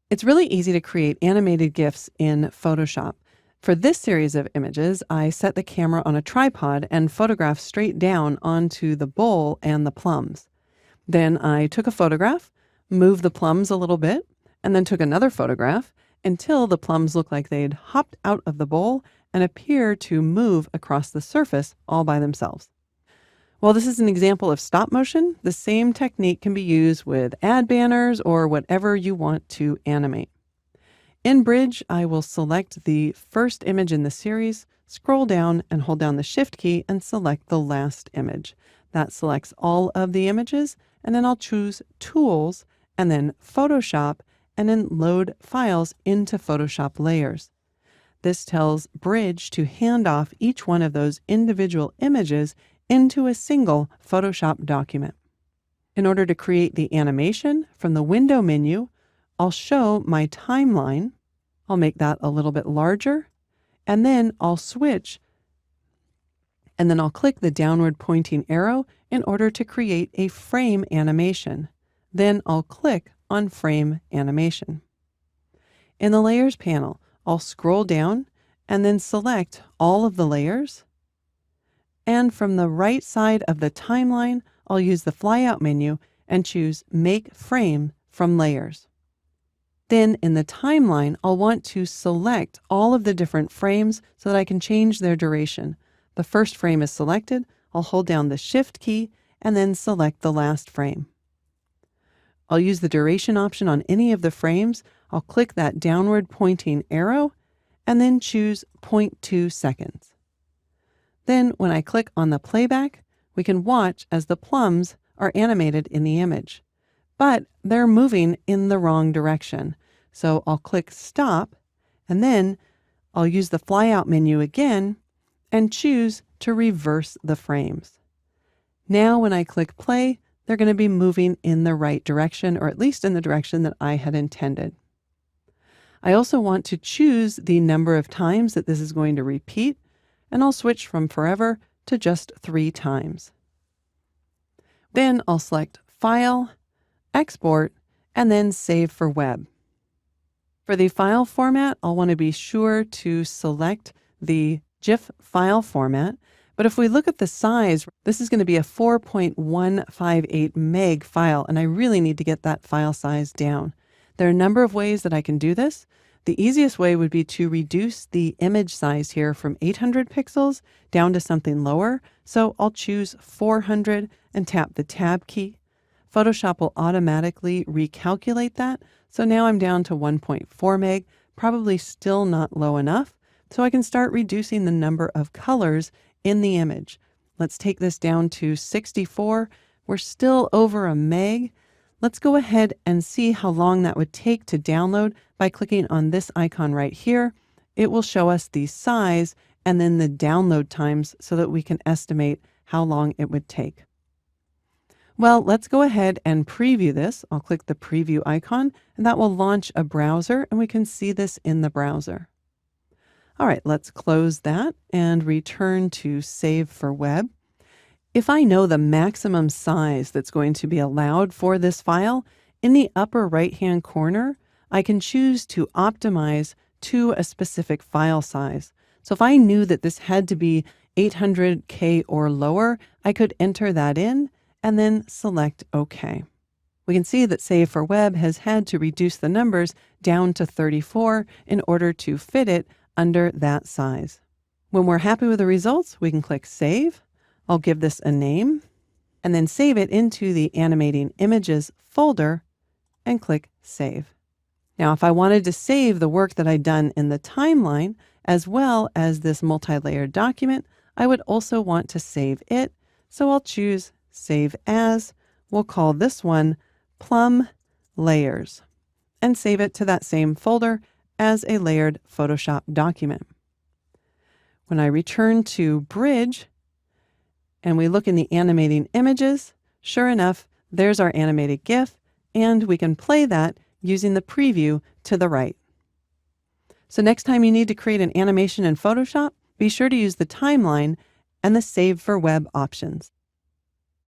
It's really easy to create animated GIFs in Photoshop. For this series of images, I set the camera on a tripod and photographed straight down onto the bowl and the plums. Then I took a photograph, moved the plums a little bit, and then took another photograph until the plums looked like they'd hopped out of the bowl and appear to move across the surface all by themselves. While this is an example of stop motion, the same technique can be used with ad banners or whatever you want to animate. In Bridge, I will select the first image in the series, scroll down and hold down the Shift key and select the last image. That selects all of the images, and then I'll choose Tools and then Photoshop and then load files into Photoshop layers. This tells Bridge to hand off each one of those individual images into a single Photoshop document. In order to create the animation from the window menu, I'll show my timeline. I'll make that a little bit larger, and then I'll switch, and then I'll click the downward pointing arrow in order to create a frame animation. Then I'll click on Frame Animation. In the Layers panel, I'll scroll down and then select all of the layers. And from the right side of the timeline, I'll use the flyout menu and choose Make Frame from Layers. Then in the timeline, I'll want to select all of the different frames so that I can change their duration. The first frame is selected. I'll hold down the Shift key and then select the last frame. I'll use the duration option on any of the frames. I'll click that downward pointing arrow and then choose 0.2 seconds. Then when I click on the playback, we can watch as the plums are animated in the image, but they're moving in the wrong direction. So I'll click Stop, and then I'll use the flyout menu again and choose to reverse the frames. Now when I click play, they're going to be moving in the right direction, or at least in the direction that I had intended. I also want to choose the number of times that this is going to repeat, and I'll switch from forever to just 3 times. Then I'll select File, Export, and then Save for Web. For the file format, I'll want to be sure to select the GIF file format. But if we look at the size, this is going to be a 4.158 meg file, and I really need to get that file size down. There are a number of ways that I can do this. The easiest way would be to reduce the image size here from 800 pixels down to something lower. So I'll choose 400 and tap the Tab key. Photoshop will automatically recalculate that. So now I'm down to 1.4 meg, probably still not low enough. So I can start reducing the number of colors in the image. Let's take this down to 64. We're still over a meg. Let's go ahead and see how long that would take to download by clicking on this icon right here. It will show us the size and then the download times so that we can estimate how long it would take. Well, let's go ahead and preview this. I'll click the preview icon, and that will launch a browser, and we can see this in the browser. All right, let's close that and return to Save for Web. If I know the maximum size that's going to be allowed for this file, in the upper right-hand corner, I can choose to optimize to a specific file size. So if I knew that this had to be 800K or lower, I could enter that in and then select OK. We can see that Save for Web has had to reduce the numbers down to 34 in order to fit it under that size. When we're happy with the results, we can click Save. I'll give this a name and then save it into the Animating Images folder and click Save. Now, if I wanted to save the work that I'd done in the timeline as well as this multi-layered document, I would also want to save it. So I'll choose Save As. We'll call this one Plum Layers and save it to that same folder as a layered Photoshop document. When I return to Bridge and we look in the animating images, sure enough, there's our animated GIF, and we can play that using the preview to the right. So next time you need to create an animation in Photoshop, be sure to use the timeline and the Save for Web options.